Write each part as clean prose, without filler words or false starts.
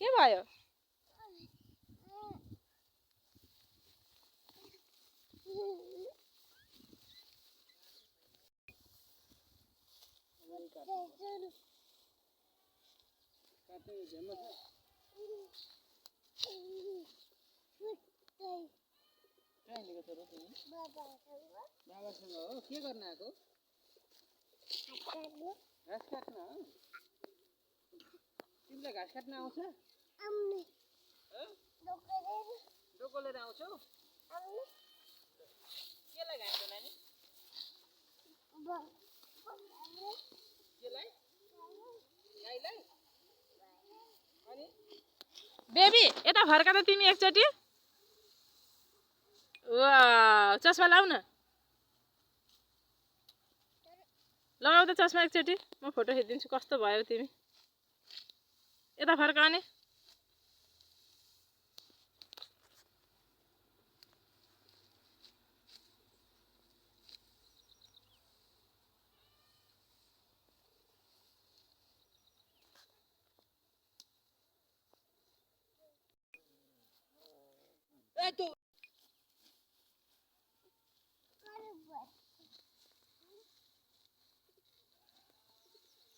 के भयो? बाबासँग हो के गर्न आएको? घाँस काट्न हो? तिमीलाई घाँस काट्न आउँछ? डोको लिएर आउँछौ? केलाई घाँस हो नानी? केलाई? गाईलाई? अनि बेबी यता फर्का त तिमी एकचोटि। वाह चस्मा लाउ न, लगाऊ त चस्मा एकचोटि। म फोटो खिचिदिन्छु कस्तो भयो तिमी। यता फर्का नि।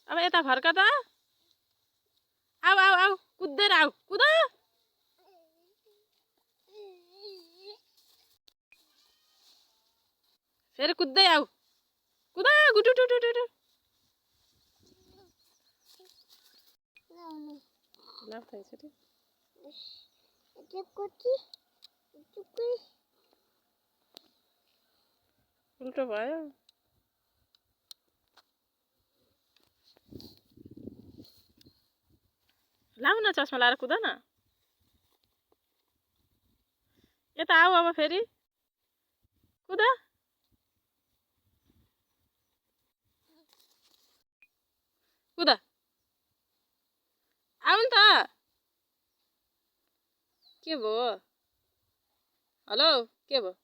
अब यता फर्का त। आऊ आऊ आऊ कुद्दै आऊ, कुद। फेरि कुद्दै आऊ, कुद गुटुटुटुटु। उल्टो भयो। लाउ न चस्मा लाएर कुद न। यता आऊ अब फेरि कुद। कुद आऊ नि त। के भयो? हेलो के भयो?